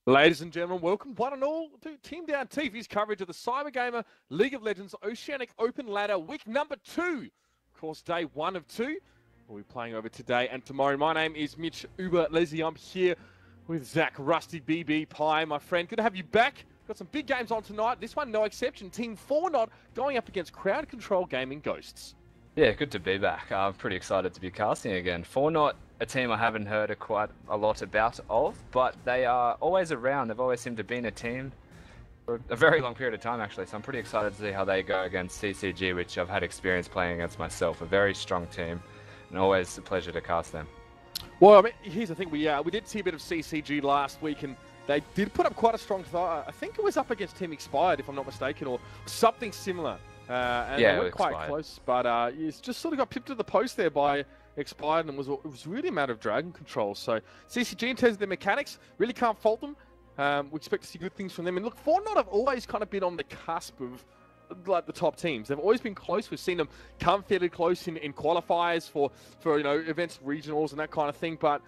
Ladies and gentlemen, welcome one and all to Team Down TV's coverage of the Cyber Gamer League of Legends Oceanic Open Ladder week number 2. Of course, day 1 of 2. We'll be playing over today and tomorrow. My name is Mitch Uber Lazy. I'm here with Zach Rusty BB Pie, my friend. Good to have you back. Got some big games on tonight. This one, no exception. Team 4 Not going up against Crowd Control Gaming Ghosts. Yeah, good to be back. I'm pretty excited to be casting again. 4 Not, a team I haven't heard quite a lot about but they are always around. They've always seemed to be in a team for a very long period of time, actually. So I'm pretty excited to see how they go against CCG, which I've had experience playing against myself. A very strong team, and always a pleasure to cast them. Well, I mean, here's the thing. We did see a bit of CCG last week, and they did put up quite a strong fight. I think it was up against Team Expired, if I'm not mistaken, or something similar. And yeah, they went quite close, but you just sort of got pipped to the post there by Expired, and it was really a matter of Dragon Control. So CCG, in terms of their mechanics, really can't fault them. We expect to see good things from them. And look, 4 Not have always kind of been on the cusp of like the top teams. They've always been close. We've seen them come fairly close in qualifiers for events, regionals and that kind of thing, but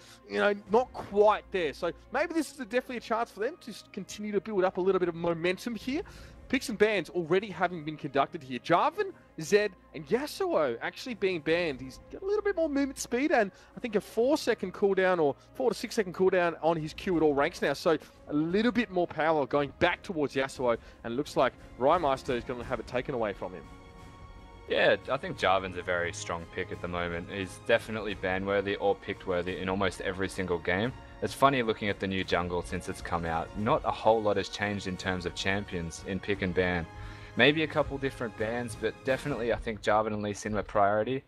not quite there. So maybe this is definitely a chance for them to continue to build up a little bit of momentum here. Picks and bans already having been conducted here. Jarvan, Zed, and Yasuo actually being banned. He's got a little bit more movement speed and I think a 4-second cooldown or 4 to 6 second cooldown on his Q at all ranks now. So a little bit more power going back towards Yasuo, and looks like Rymeister is going to have it taken away from him. Yeah, I think Jarvan's a very strong pick at the moment. He's definitely ban-worthy or picked-worthy in almost every single game. It's funny looking at the new jungle since it's come out. Not a whole lot has changed in terms of champions in pick and ban. Maybe a couple different bans, but definitely I think Jarvan and Lee Sin were priority.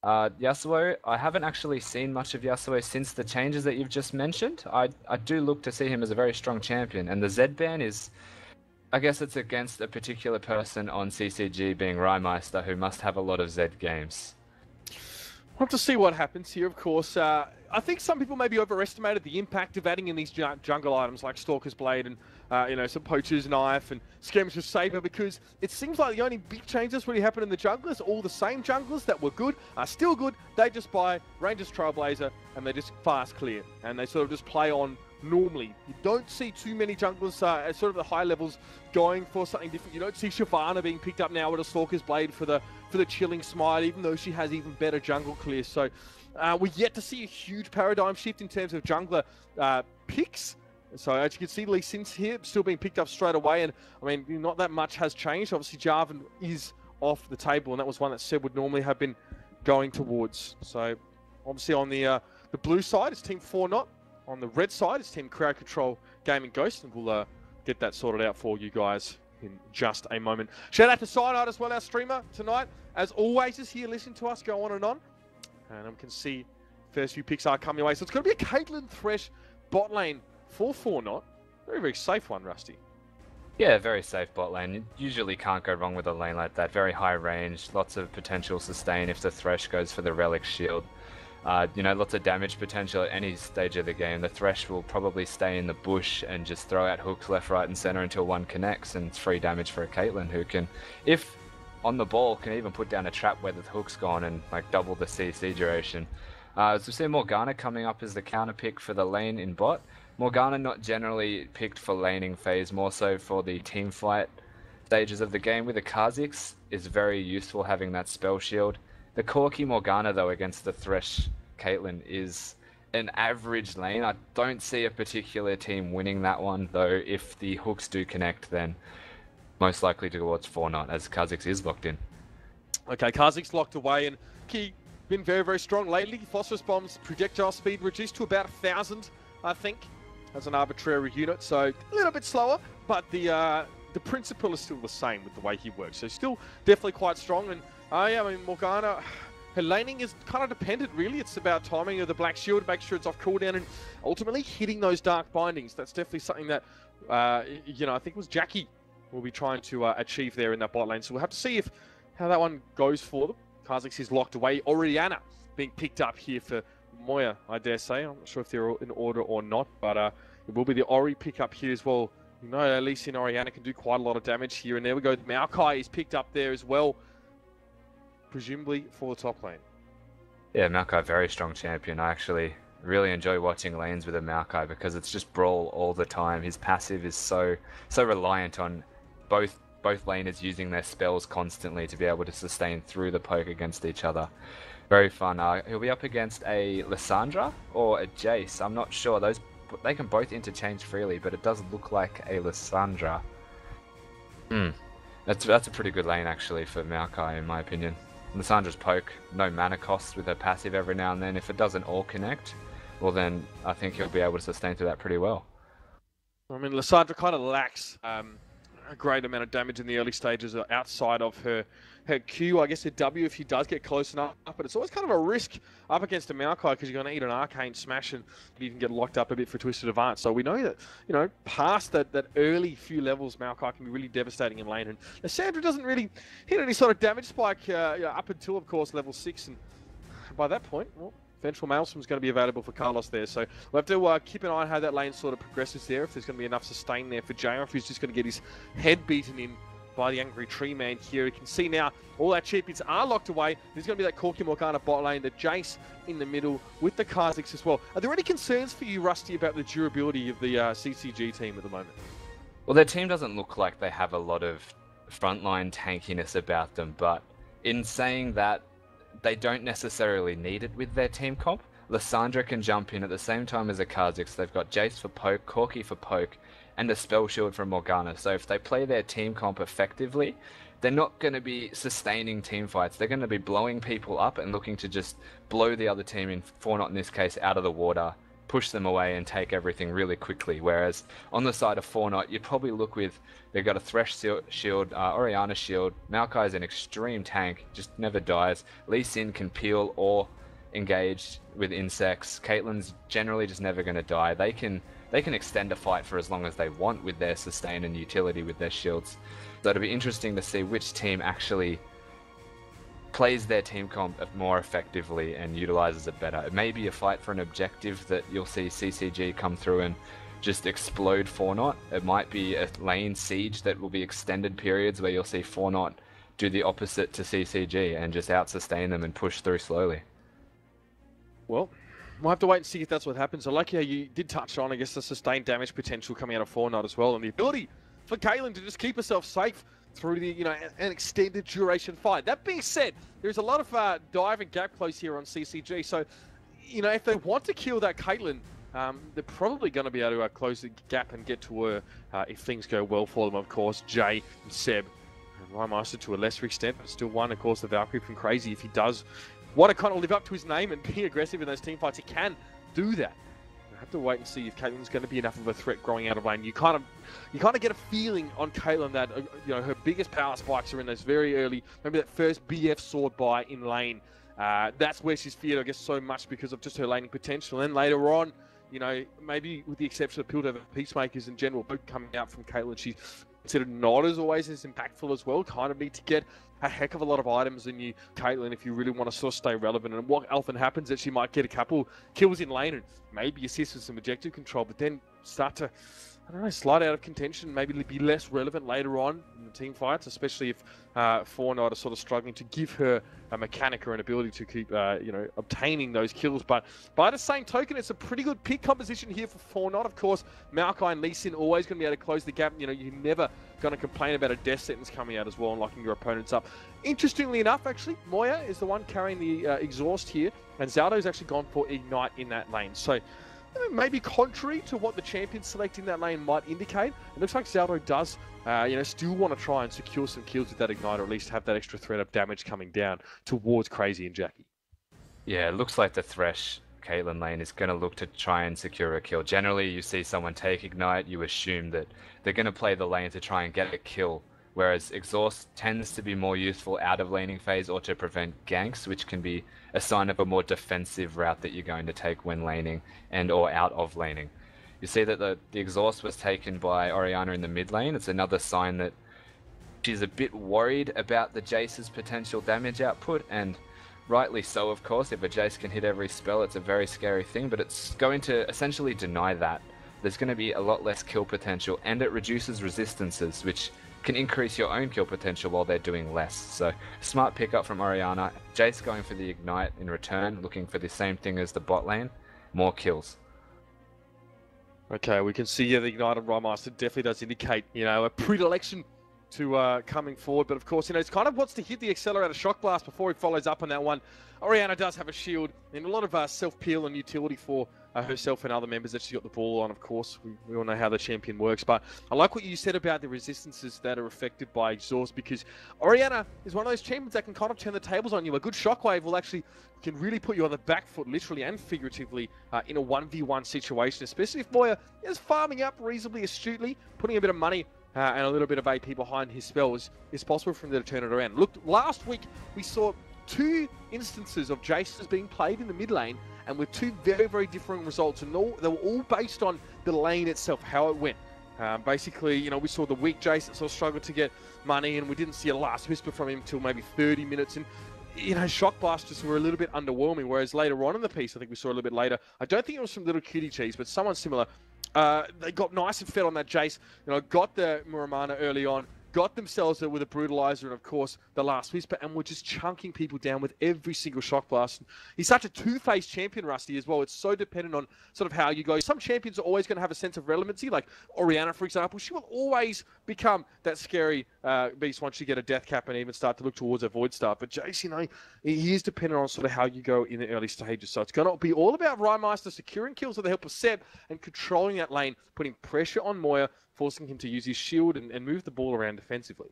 Yasuo, I haven't actually seen much of Yasuo since the changes that you've just mentioned. I do look to see him as a very strong champion, and the Zed ban is, I guess it's against a particular person on CCG, being Rymeister, who must have a lot of Zed games. We'll have to see what happens here, of course. I think some people maybe overestimated the impact of adding in these jungle items like Stalker's Blade and some Poacher's Knife and Skirmisher's Saber, because it seems like the only big changes really happened in the junglers. All the same junglers that were good are still good. They just buy Ranger's Trailblazer and they just fast clear, and they sort of just play on normally. You don't see too many junglers at sort of the high levels going for something different. You don't see Shyvana being picked up now with a Stalker's Blade for the Chilling Smite, even though she has even better jungle clear. So we're yet to see a huge paradigm shift in terms of jungler picks. So as you can see, Lee Sin's here still being picked up straight away, and I mean, not that much has changed. Obviously, Jarvan is off the table, and that was one that Seb would normally have been going towards. So obviously on the blue side, it's Team 4 Not. On the red side, it's Team Crowd Control Gaming Ghost, and we'll get that sorted out for you guys in just a moment. Shout out to Cyanide as well, our streamer tonight. As always, is here listening to us go on. And I can see first few picks are coming away. So it's going to be a Caitlyn Thresh bot lane for 4 Not. Very, very safe one, Rusty. Yeah, very safe bot lane. You usually can't go wrong with a lane like that. Very high range, lots of potential sustain if the Thresh goes for the Relic Shield. Lots of damage potential at any stage of the game. The Thresh will probably stay in the bush and just throw out hooks left, right, and center until one connects, and it's free damage for a Caitlyn, who can, if on the ball, can even put down a trap where the hook's gone and like double the CC duration. So we see Morgana coming up as the counter pick for the lane in bot. Morgana not generally picked for laning phase, more so for the team fight stages of the game. With the Kha'Zix is very useful having that spell shield. The Corki Morgana, though, against the Thresh Caitlyn is an average lane. I don't see a particular team winning that one, though. If the hooks do connect, then most likely towards 4 Not, as Kha'Zix is locked in. Okay, Kha'Zix locked away, and he been very, very strong lately. Phosphorus Bomb's projectile speed reduced to about 1,000, I think, as an arbitrary unit. So a little bit slower, but the principle is still the same with the way he works. So still definitely quite strong. And I mean, Morgana, her laning is kind of dependent, really. It's about timing of the Black Shield, make sure it's off cooldown, and ultimately hitting those Dark Bindings. That's definitely something that, I think it was Jackie will be trying to achieve there in that bot lane. So we'll have to see how that one goes for them. Kha'Zix is locked away. Oriana being picked up here for Moya, I dare say. I'm not sure if they're in order or not, but it will be the Ori pick up here as well. You know, at least in Oriana can do quite a lot of damage here. And there we go. Maokai is picked up there as well, presumably for the top lane. Yeah, Maokai, very strong champion. I actually really enjoy watching lanes with a Maokai because it's just brawl all the time. His passive is so reliant on both laners using their spells constantly to be able to sustain through the poke against each other. Very fun. He'll be up against a Lissandra or a Jace. I'm not sure. They can both interchange freely, but it does look like a Lissandra. That's a pretty good lane actually for Maokai in my opinion. Lissandra's poke, no mana costs with her passive every now and then. If it doesn't all connect, well then I think he'll be able to sustain through that pretty well. I mean, Lissandra kind of lacks a great amount of damage in the early stages outside of her Q, I guess her W if she does get close enough, but it's always kind of a risk up against a Maokai because you're going to eat an Arcane Smash and you can get locked up a bit for Twisted Advance. So we know that, past that early few levels, Maokai can be really devastating in lane, and Lissandra doesn't really hit any sort of damage spike up until, of course, level 6, and by that point, well, Vengeful Maelstrom is going to be available for Carlos there, so we'll have to keep an eye on how that lane sort of progresses there, if there's going to be enough sustain there for Jay, or if he's just going to get his head beaten in by the Angry Tree Man here. You can see now all our champions are locked away. There's going to be that Corki Morgana bot lane, the Jace in the middle with the Kha'Zix as well. Are there any concerns for you, Rusty, about the durability of the CCG team at the moment? Well, their team doesn't look like they have a lot of frontline tankiness about them, but in saying that, they don't necessarily need it with their team comp. Lissandra can jump in at the same time as a Kha'Zix. They've got Jace for poke, Corki for poke, and a spell shield from Morgana. So if they play their team comp effectively, they're not going to be sustaining team fights. They're going to be blowing people up and looking to just blow the other team, in Fortnite in this case, out of the water, push them away and take everything really quickly. Whereas on the side of Fortnite, you'd probably look with, they've got a Thresh shield, Oriana shield, Maokai is an extreme tank, just never dies. Lee Sin can peel or engage with insects. Caitlyn's generally just never going to die. They can extend a fight for as long as they want with their sustain and utility with their shields. So it'll be interesting to see which team actually plays their team comp more effectively and utilizes it better. It may be a fight for an objective that you'll see CCG come through and just explode Fortnite. It might be a lane siege that will be extended periods where you'll see Fortnite do the opposite to CCG and just out-sustain them and push through slowly. Well, we'll have to wait and see if that's what happens. I like how you did touch on, I guess, the sustained damage potential coming out of Fortnite as well, and the ability for Caitlyn to just keep herself safe through the, an extended duration fight. That being said, there's a lot of dive and gap close here on CCG, so, if they want to kill that Caitlyn, they're probably going to be able to close the gap and get to her if things go well for them, of course. Jay and Seb, and Rymeister to a lesser extent, but still one, of course, the Valkyrie from Crazy. If he does want to kind of live up to his name and be aggressive in those team fights, he can do that. I have to wait and see if Caitlyn's going to be enough of a threat growing out of lane. You kind of get a feeling on Caitlyn that her biggest power spikes are in those very early. Remember that first BF sword buy in lane. That's where she's feared, I guess, so much because of just her laning potential. And then later on, maybe with the exception of Piltover Peacemakers in general, both coming out from Caitlyn, she's considered not as always as impactful as well. Kind of need to get a heck of a lot of items in you, Caitlyn, if you really want to sort of stay relevant. And what often happens is she might get a couple kills in lane and maybe assist with some objective control, but then start to, slide out of contention, maybe be less relevant later on in the team fights, especially if Fortnite are sort of struggling to give her a mechanic or an ability to keep, obtaining those kills. But by the same token, it's a pretty good pick composition here for Fortnite. Of course, Maokai and Lee Sin always going to be able to close the gap. You're never going to complain about a death sentence coming out as well and locking your opponents up. Interestingly enough, actually, Moya is the one carrying the exhaust here, and Zaldo's actually gone for Ignite in that lane. So maybe contrary to what the champion selecting that lane might indicate, it looks like Zaldo does, still want to try and secure some kills with that Ignite, or at least have that extra threat of damage coming down towards Crazy and Jackie. Yeah, it looks like the Thresh Caitlyn lane is going to look to try and secure a kill. Generally, you see someone take Ignite, you assume that they're going to play the lane to try and get a kill whereas Exhaust tends to be more useful out of laning phase or to prevent ganks, which can be a sign of a more defensive route that you're going to take when laning and or out of laning. You see that the Exhaust was taken by Orianna in the mid lane. It's another sign that she's a bit worried about the Jace's potential damage output, and rightly so, of course. If a Jace can hit every spell, it's a very scary thing, but it's going to essentially deny that. There's going to be a lot less kill potential, and it reduces resistances, which can increase your own kill potential while they're doing less. So, smart pickup from Orianna. Jace going for the Ignite in return, looking for the same thing as the bot lane, more kills. Okay, we can see the Ignite on Rhymaster definitely does indicate, a predilection to coming forward. But of course, it's kind of wants to hit the accelerator shock blast before he follows up on that one. Orianna does have a shield and a lot of self-peel and utility for herself and other members that she's got the ball on, of course. We all know how the champion works. But I like what you said about the resistances that are affected by Exhaust, because Orianna is one of those champions that can kind of turn the tables on you. A good shockwave can really put you on the back foot, literally and figuratively, in a 1v1 situation, especially if Moya is farming up reasonably astutely, putting a bit of money and a little bit of AP behind his spells. It's possible for him to turn it around. Look, last week we saw 2 instances of Jaces being played in the mid lane, and with 2 very, very different results, and they were all based on the lane itself, how it went. Basically, we saw the weak Jace that sort of struggled to get money, and we didn't see a last whisper from him until maybe 30 minutes, and shock blasters were a little bit underwhelming, whereas later on in the piece, I think we saw a little bit later, I don't think it was from Little Cutie Cheese, but someone similar, they got nice and fed on that Jace, got the Muramana early on, got themselves with a Brutalizer and, of course, the Last Whisper, and were just chunking people down with every single shock blast. He's such a two-faced champion, Rusty, as well. It's so dependent on sort of how you go. Some champions are always going to have a sense of relevancy, like Orianna, for example. She will always become that scary beast once you get a death cap and even start to look towards a Void Star. But Jace, he is dependent on sort of how you go in the early stages. So it's going to be all about Rymeister securing kills with the help of Seb and controlling that lane, putting pressure on Moya, forcing him to use his shield and move the ball around defensively.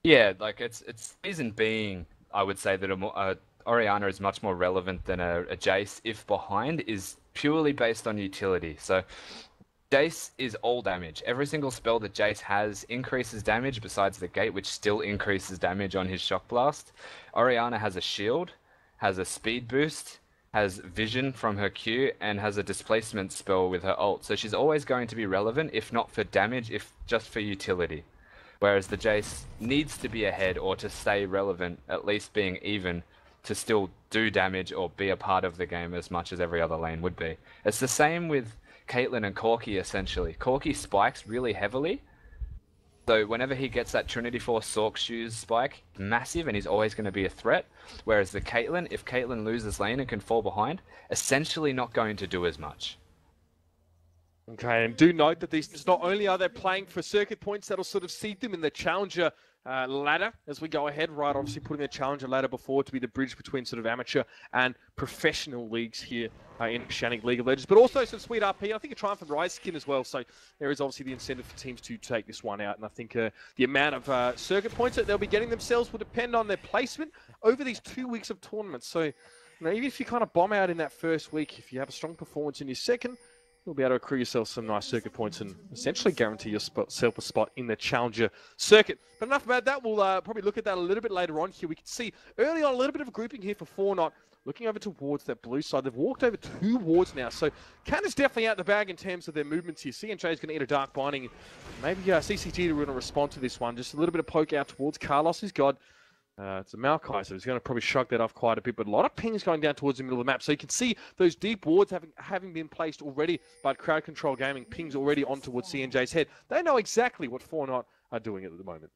Yeah, like it's reason being, I would say that Orianna is much more relevant than a Jace if behind is purely based on utility. So Jace is all damage. Every single spell that Jace has increases damage besides the gate, which still increases damage on his shock blast. Orianna has a shield, has a speed boost, has vision from her Q, and has a displacement spell with her ult. So she's always going to be relevant, if not for damage, if just for utility. Whereas the Jace needs to be ahead or to stay relevant, at least being even, to still do damage or be a part of the game as much as every other lane would be. It's the same with Caitlyn and Corki, essentially. Corki spikes really heavily, so whenever he gets that Trinity Force Sork Shoes spike, massive, and he's always going to be a threat. Whereas the Caitlyn, if Caitlyn loses lane and can fall behind, essentially not going to do as much. Okay, and do note that these not only are they playing for circuit points that'll sort of seed them in the challenger ladder as we go ahead, right? Obviously putting the challenger ladder before to be the bridge between sort of amateur and professional leagues here in Oceanic League of Legends, but also some sweet RP. I think a Triumph and Rise skin as well, so there is obviously the incentive for teams to take this one out, and I think the amount of circuit points that they'll be getting themselves will depend on their placement over these 2 weeks of tournaments. So even if you kind of bomb out in that first week, if you have a strong performance in your second, you'll be able to accrue yourself some nice circuit points and essentially guarantee yourself a spot in the challenger circuit. But enough about that. We'll probably look at that a little bit later on here. We can see early on a little bit of a grouping here for 4-Not. Looking over towards that blue side. They've walked over 2 wards now. So Can is definitely out the bag in terms of their movements here. CNJ is going to eat a Dark Binding. Maybe CCG are going to respond to this one. Just a little bit of poke out towards Carlos' God. It's a Maokai, so he's going to probably shrug that off quite a bit, but a lot of pings going down towards the middle of the map. So you can see those deep wards having been placed already by Crowd Control Gaming, pings already on towards CNJ's head. They know exactly what 4-Not are doing at the moment.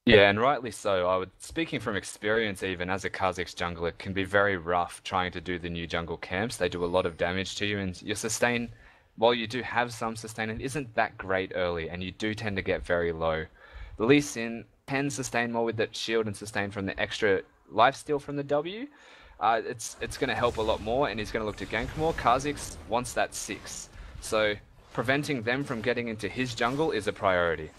Yeah, and rightly so. Speaking from experience even, as a Kha'Zix jungler, it can be very rough trying to do the new jungle camps. They do a lot of damage to you, and your sustain, while you do have some sustain, it isn't that great early, and you do tend to get very low. The Lee Sin can sustain more with that shield and sustain from the extra lifesteal from the W. It's going to help a lot more, and he's going to look to gank more. Kha'Zix wants that 6, so preventing them from getting into his jungle is a priority.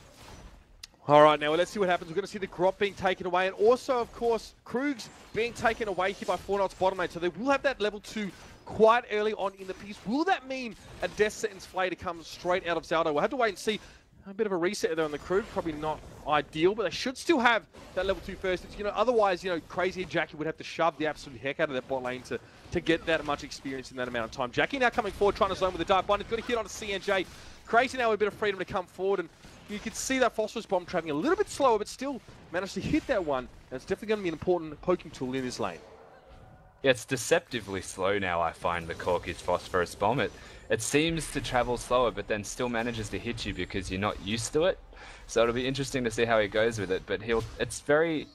All right, now let's see what happens. We're going to see the Grot being taken away, and also, of course, Krugs being taken away here by 4-Not's bottom lane. So they will have that level 2 quite early on in the piece. Will that mean a Death Sentence Flay to come straight out of Zaldo? We'll have to wait and see. A bit of a reset there on the crew, probably not ideal, but they should still have that level 2 first. It's, otherwise, Crazy and Jackie would have to shove the absolute heck out of that bot lane to get that much experience in that amount of time. Jackie now coming forward, trying to zone with the Dark Bind. He's got a hit onto CNJ. Crazy now with a bit of freedom to come forward, and you can see that Phosphorus Bomb traveling a little bit slower, but still managed to hit that one. And it's definitely going to be an important poking tool in this lane. Yeah, it's deceptively slow now, I find, the Corky's Phosphorus Bomb. It seems to travel slower, but then still manages to hit you because you're not used to it. So it'll be interesting to see how he goes with it, but it's very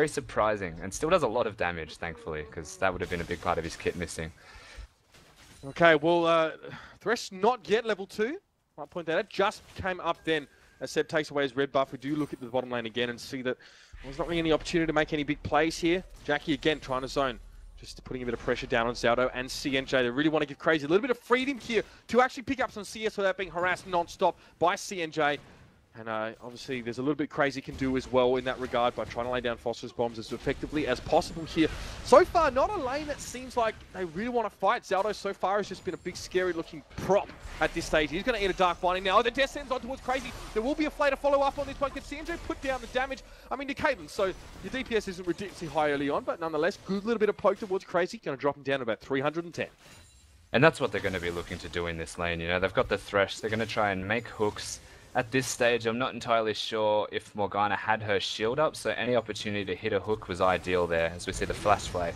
surprising, and still does a lot of damage, thankfully, because that would have been a big part of his kit missing. Okay, well, Thresh not yet level 2. Might point that out. Just came up then as Seb takes away his red buff. We do look at the bottom lane again and see that there's not really any opportunity to make any big plays here. Jackie again trying to zone. Just putting a bit of pressure down on Zaldo and CNJ. They really want to give Crazy a little bit of freedom here to actually pick up some CS without being harassed non-stop by CNJ. And obviously there's a little bit Crazy can do as well in that regard by trying to lay down Phosphorus Bombs as effectively as possible here. So far, not a lane that seems like they really want to fight. Zaldo so far has just been a big scary looking prop at this stage. He's going to eat a Dark Binding now. The Death Sends on towards Crazy. There will be a flay to follow up on this one. Can CNJ put down the damage? I mean, to Caitlyn, so your DPS isn't ridiculously high early on, but nonetheless, good little bit of poke towards Crazy. Going to drop him down to about 310. And that's what they're going to be looking to do in this lane. They've got the Thresh. They're going to try and make hooks. At this stage, I'm not entirely sure if Morgana had her shield up, so any opportunity to hit a hook was ideal there, as we see the flash flay.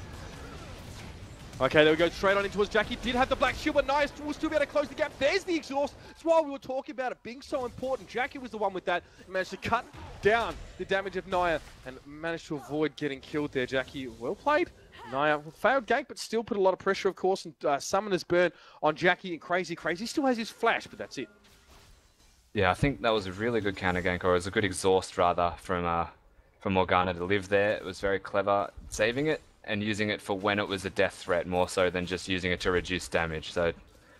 Okay, there we go, straight on in towards Jackie. Did have the black shield, but Nia will still be able to close the gap. There's the exhaust. That's why we were talking about it being so important. Jackie was the one with that. He managed to cut down the damage of Nia and managed to avoid getting killed there. Jackie, well played. Nia failed gank, but still put a lot of pressure, of course, and Summoner's Burn on Jackie and Crazy. Crazy still has his flash, but that's it. Yeah, I think that was a really good counter gank, or it was a good exhaust rather from Morgana to live there. It was very clever saving it and using it for when it was a death threat more so than just using it to reduce damage. So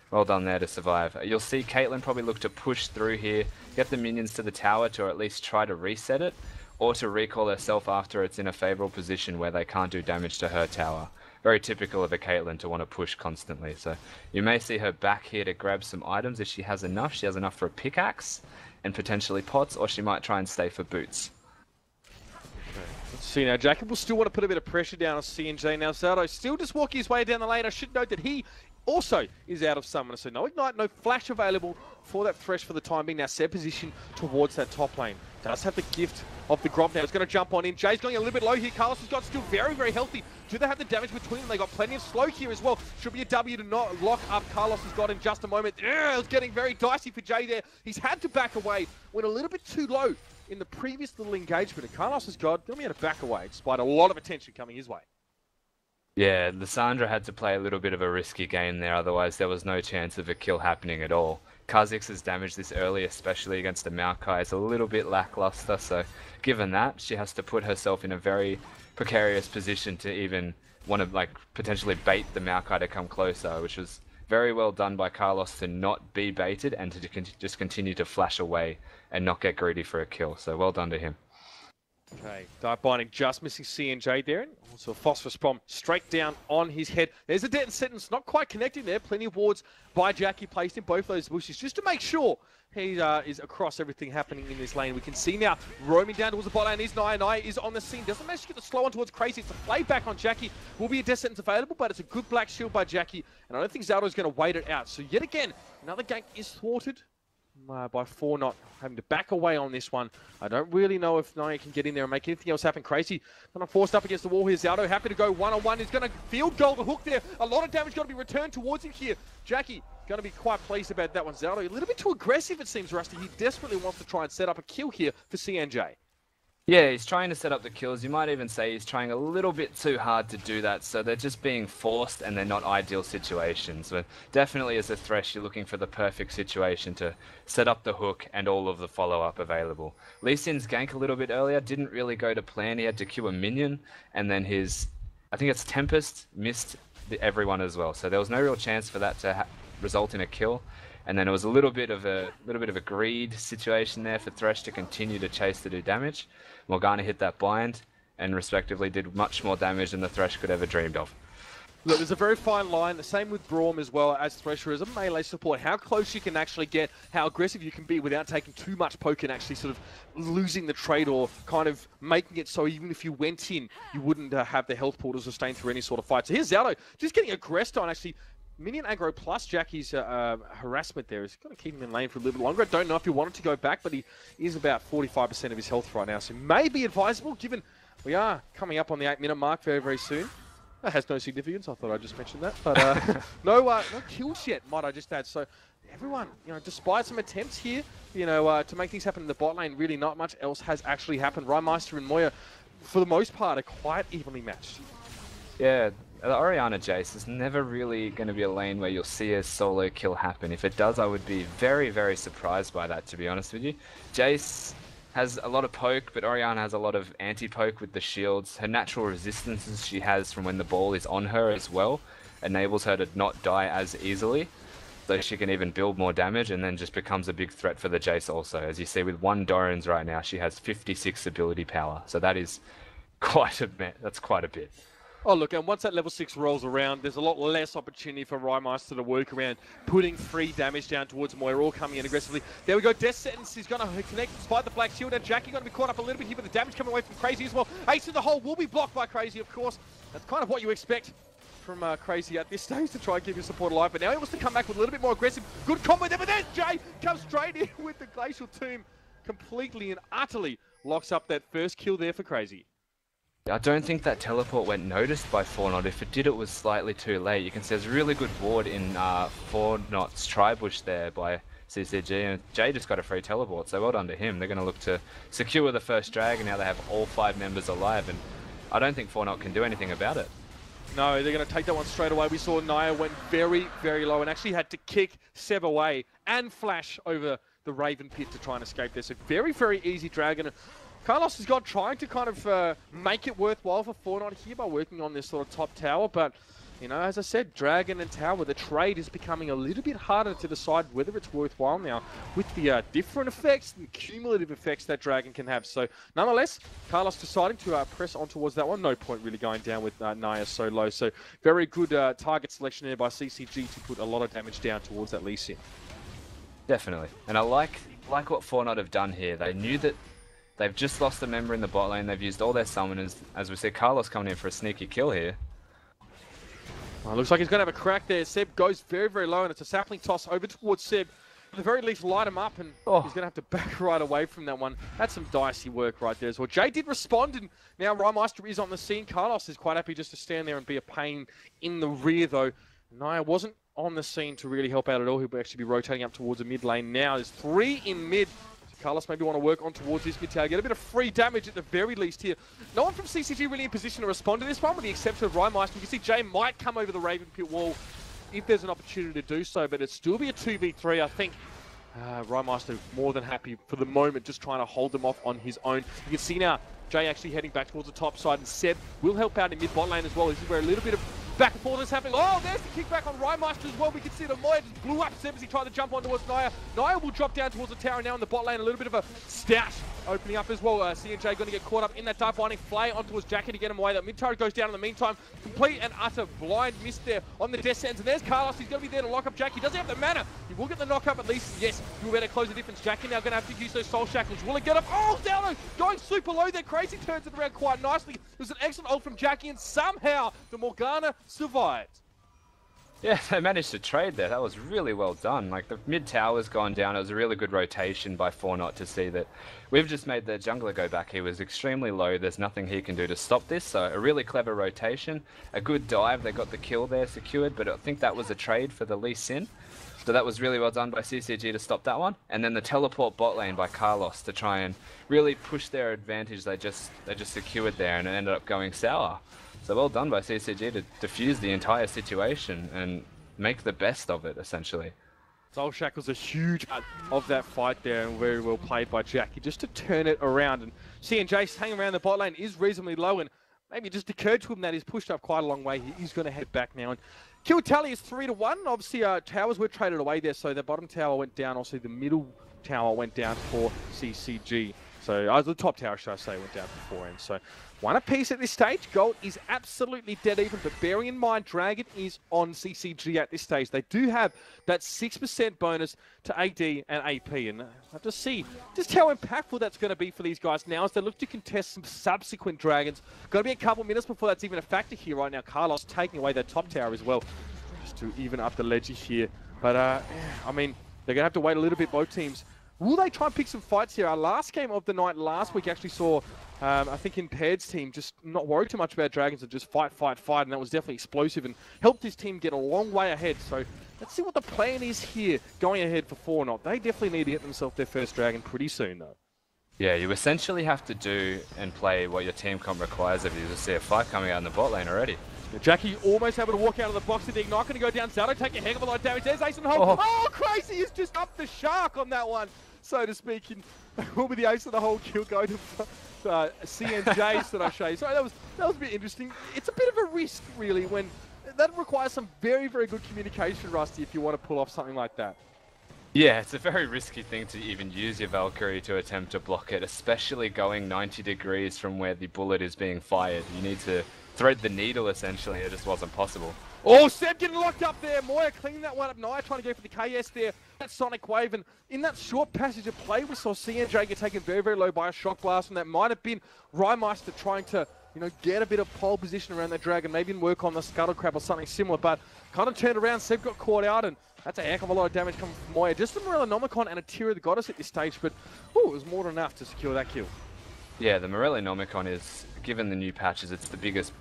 well done there to survive. You'll see Caitlyn probably look to push through here, get the minions to the tower to at least try to reset it, or to recall herself after it's in a favourable position where they can't do damage to her tower. Very typical of a Caitlyn to want to push constantly. So you may see her back here to grab some items if she has enough. She has enough for a pickaxe and potentially pots, or she might try and stay for boots. Let's see now. Jacob will still want to put a bit of pressure down on CNJ. Now Zaldo still just walking his way down the lane. I should note that he also is out of Summoner. So no Ignite, no Flash available for that Thresh for the time being. Now set position towards that top lane. Does have the gift of the Gromp now. It's going to jump on in. Jay's going a little bit low here. Carlos has got still very, very healthy. Do they have the damage between them? They got plenty of slow here as well. Should be a W to not lock up. Carlos has got in just a moment. It's getting very dicey for Jay there. He's had to back away. Went a little bit too low in the previous little engagement. And Carlos has got going to be able to back away despite a lot of attention coming his way. Yeah, Lissandra had to play a little bit of a risky game there, otherwise there was no chance of a kill happening at all. Kha'Zix's damage this early, especially against the Maokai, is a little bit lackluster, so given that, she has to put herself in a very precarious position to even want to potentially bait the Maokai to come closer, which was very well done by Carlos to not be baited and to just continue to flash away and not get greedy for a kill, so well done to him. Okay, Dark Binding just missing CNJ there. Also a Phosphorus Bomb straight down on his head. There's a dead sentence, not quite connecting there. Plenty of wards by Jackie placed in both those bushes just to make sure he is across everything happening in this lane. We can see now roaming down towards the bot lane is Nia. Nia is on the scene. Doesn't manage to get the slow on towards Crazy. It's a play back on Jackie. Will be a death sentence available, but it's a good black shield by Jackie. And I don't think Zaldo is going to wait it out. So yet again, another gank is thwarted. By 4 not having to back away on this one. I don't really know if Nia can get in there and make anything else happen. Crazy kind of forced up against the wall here. Zaldo happy to go one-on-one. He's going to field goal the hook there. A lot of damage got to be returned towards him here. Jackie going to be quite pleased about that one. Zaldo a little bit too aggressive it seems, Rusty. He desperately wants to try and set up a kill here for CNJ. Yeah, he's trying to set up the kills. You might even say he's trying a little bit too hard to do that, so they're just being forced and they're not ideal situations. But definitely as a Thresh, you're looking for the perfect situation to set up the hook and all of the follow-up available. Lee Sin's gank a little bit earlier didn't really go to plan. He had to queue a minion, and then his, I think it's Tempest, missed everyone as well. So there was no real chance for that to result in a kill. And then it was a little bit of a greed situation there for Thresh to continue to chase to do damage. Morgana hit that bind and respectively did much more damage than the Thresh could ever dreamed of. Look, there's a very fine line. The same with Braum as well as Thresher as a melee support. How close you can actually get, how aggressive you can be without taking too much poke and actually sort of losing the trade or kind of making it so even if you went in, you wouldn't have the health pool to sustain through any sort of fight. So here's Zaldo just getting aggressed on actually minion aggro plus Jackie's harassment there. He's going to keep him in lane for a little bit longer. I don't know if he wanted to go back, but he is about 45% of his health right now. So may be advisable given we are coming up on the 8-minute mark very, very soon. That has no significance. I thought I just mentioned that, but no kills yet, might I just add. So everyone, despite some attempts here, to make things happen in the bot lane, really not much else has actually happened. Rhymeister and Moya, for the most part, are quite evenly matched. Yeah, the Orianna Jace is never really going to be a lane where you'll see a solo kill happen. If it does, I would be very, very surprised by that, to be honest with you. Jace has a lot of poke, but Orianna has a lot of anti-poke with the shields. Her natural resistances she has from when the ball is on her as well enables her to not die as easily, so she can even build more damage and then just becomes a big threat for the Jace also. As you see with 1 Doran's right now, she has 56 ability power, so that is quite a bit. Oh, look, and once that level 6 rolls around, there's a lot less opportunity for Rhymeister to work around, putting free damage down towards Moira, all coming in aggressively. There we go, Death Sentence is going to connect despite the Black Shield, and Jackie going to be caught up a little bit here, but the damage coming away from Crazy as well. Ace in the hole will be blocked by Crazy, of course. That's kind of what you expect from Crazy at this stage to try and keep his support alive, but now he wants to come back with a little bit more aggressive. Good combo there, but there's Jay, comes straight in with the Glacial Tomb, completely and utterly locks up that first kill there for Crazy. I don't think that teleport went noticed by Fornot. If it did, it was slightly too late. You can see there's a really good ward in Fornot's Tribush there by CCG, and Jay just got a free teleport, so well done to him. They're going to look to secure the first drag, and now they have all 5 members alive, and I don't think Fornot can do anything about it. No, they're going to take that one straight away. We saw Naya went very, very low and actually had to kick Seb away and flash over the Raven Pit to try and escape there. So very, very easy drag. And Carlos has got trying to kind of make it worthwhile for Fortnite here by working on this sort of top tower. But, as I said, Dragon and Tower, the trade is becoming a little bit harder to decide whether it's worthwhile now with the different effects and cumulative effects that Dragon can have. So, nonetheless, Carlos deciding to press on towards that one. No point really going down with Naya so low. So, very good target selection there by CCG to put a lot of damage down towards that Lee Sin. Definitely. And I like what Fortnite have done here. They knew that they've just lost a member in the bot lane. They've used all their summoners. As we see, Carlos coming in for a sneaky kill here. Well, looks like he's going to have a crack there. Seb goes very, very low, and it's a sapling toss over towards Seb. At the very least, light him up, and he's going to have to back right away from that one. That's some dicey work right there as well. Jay did respond, and now Rhymeister is on the scene. Carlos is quite happy just to stand there and be a pain in the rear, though. Naya wasn't on the scene to really help out at all. He'll actually be rotating up towards the mid lane now. There's 3 in mid. Carlos maybe want to work on towards this mid tower, get a bit of free damage at the very least here. No one from CCG really in position to respond to this one, with the exception of Rhymeister. You can see Jay might come over the Raven Pit wall if there's an opportunity to do so, but it'd still be a 2v3, I think. Rhymeister more than happy for the moment, just trying to hold them off on his own. You can see now Jay actually heading back towards the top side, and Seb will help out in mid bot lane as well. This is where a little bit of back and forth is happening. Oh, there's the kickback on Rhymeister as well. We can see the Moya just blew up Seb as he tried to jump on towards Naya. Naya will drop down towards the tower now in the bot lane. A little bit of a stash opening up as well. CNJ going to get caught up in that dive, winding flay on towards Jackie to get him away. That mid turret goes down in the meantime. Complete and utter blind miss there on the death sentence. And there's Carlos. He's going to be there to lock up Jackie. Does he have the mana? He will get the knock up at least. Yes, he will better close the difference. Jackie now going to have to use those soul shackles. Will it get up? Oh, Zaldo going super low there. Crazy turns it around quite nicely. It was an excellent ult from Jackie, and somehow the Morgana survived. Yeah, they managed to trade there. That was really well done. Like, the mid tower's gone down. It was a really good rotation by Fortnite to see that we've just made the jungler go back. He was extremely low. There's nothing he can do to stop this. So a really clever rotation. A good dive. They got the kill there secured, but I think that was a trade for the Lee Sin. So that was really well done by CCG to stop that one. And then the teleport bot lane by Carlos to try and really push their advantage. They just secured there, and it ended up going sour. So well done by CCG to defuse the entire situation and make the best of it, essentially. Soul Shackle's a huge part of that fight there, and very well played by Jackie just to turn it around. And CNJ hanging around the bot lane is reasonably low, and maybe it just occurred to him that he's pushed up quite a long way. He's going to head back now. And kill tally is 3-1. Obviously, towers were traded away there, so the bottom tower went down. Also, the middle tower went down for CCG. So the top tower, should I say, went down beforehand. So one apiece at this stage. Gold is absolutely dead even, but bearing in mind, Dragon is on CCG at this stage. They do have that 6% bonus to AD and AP, and I have to see just how impactful that's going to be for these guys now as they look to contest some subsequent Dragons. Got to be a couple minutes before that's even a factor here right now. Carlos taking away their top tower as well, just to even up the ledges here. But, I mean, they're going to have to wait a little bit, both teams. Will they try and pick some fights here? Our last game of the night last week actually saw, I think in Paird's team, just not worry too much about Dragons and just fight, and that was definitely explosive and helped his team get a long way ahead. So let's see what the plan is here going ahead for 4-0. They definitely need to get themselves their first Dragon pretty soon, though. Yeah, you essentially have to do and play what your team comp requires of you to see a fight coming out in the bot lane already. Jackie almost able to walk out of the box with the Ignite, going to go down. Zato take a heck of a lot of damage. There's Ace in the hole. Oh, Crazy is just up the shark on that one, so to speak. And will be the Ace of the hole kill going to CNJ, should I say. So that was a bit interesting. It's a bit of a risk, really, when that requires some very, very good communication, Rusty, if you want to pull off something like that. Yeah, it's a very risky thing to even use your Valkyrie to attempt to block it, especially going 90 degrees from where the bullet is being fired. You need to thread the needle, essentially. It just wasn't possible. Oh, Seb getting locked up there. Moya cleaning that one up. Naya trying to go for the KS there. That Sonic Wave. And in that short passage of play, we saw CNJ get taken very, very low by a Shock Blast. And that might have been Rymeister trying to, you know, get a bit of pole position around that Dragon. Maybe work on the Scuttle Crab or something similar. But kind of turned around. Seb got caught out. And that's a heck of a lot of damage coming from Moya. Just a Morellonomicon and a Tyria the Goddess at this stage. But, it was more than enough to secure that kill. Yeah, the Morellonomicon is, given the new patches, it's the biggest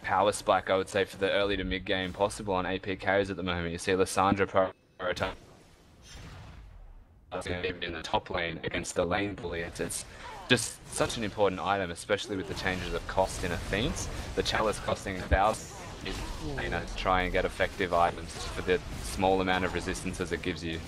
power spike, I would say, for the early to mid game possible on AP carries at the moment. You see Lissandra prioritize in the top lane against the lane bully. It's just such an important item, especially with the changes of cost in Athene's. The Chalice costing 1,000, you know, to try and get effective items for the small amount of resistances it gives you.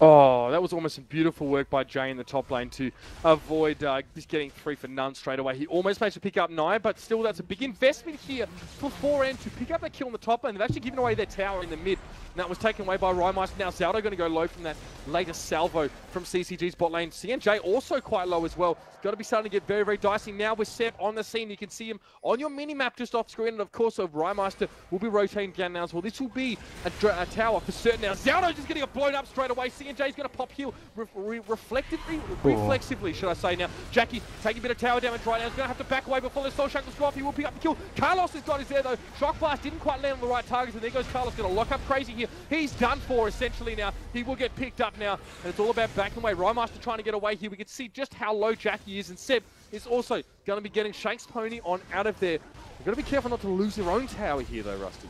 Oh, that was almost some beautiful work by Jay in the top lane to avoid just getting 3 for none straight away. He almost managed to pick up 9, but still that's a big investment here for 4N to pick up that kill on the top lane. They've actually given away their tower in the mid, and that was taken away by Rymeister. Now Zaldo going to go low from that latest salvo from CCG's bot lane. CNJ also quite low as well. Got to be starting to get very, very dicey now with Seb on the scene. You can see him on your mini-map just off screen, and of course Rymeister will be rotating down now as well. This will be a tower for certain now. Zaldo just getting blown up straight away. CNJ's going to pop heal reflexively, should I say now. Jackie taking a bit of tower damage right now. He's going to have to back away before the Soul Shackles go off. He will pick up the kill. Carlos has got his there though. Shock Blast didn't quite land on the right targets, and there goes Carlos, going to lock up Crazy here. He's done for essentially now. He will get picked up now, and it's all about backing away. Rymeister trying to get away here. We can see just how low Jackie is, and Seb is also going to be getting Shank's pony on out of there. You've got to be careful not to lose their own tower here though, Rusty.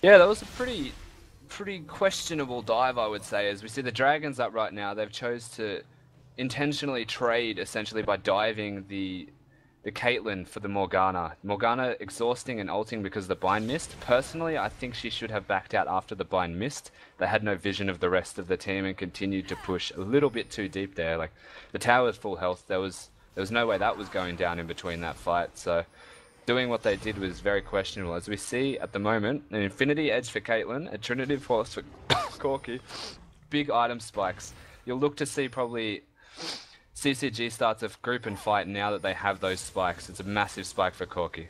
Yeah, that was a pretty questionable dive, I would say. As we see the Dragons up right now, they've chose to intentionally trade essentially by diving the Caitlyn for the Morgana. Morgana exhausting and ulting because the bind missed. Personally, I think she should have backed out after the bind missed. They had no vision of the rest of the team and continued to push a little bit too deep there. Like, the tower's full health. There was no way that was going down in between that fight. So doing what they did was very questionable. As we see at the moment, an Infinity Edge for Caitlyn, a Trinity Force for Corki, big item spikes. You'll look to see probably CCG starts a group and fight now that they have those spikes. It's a massive spike for Corki.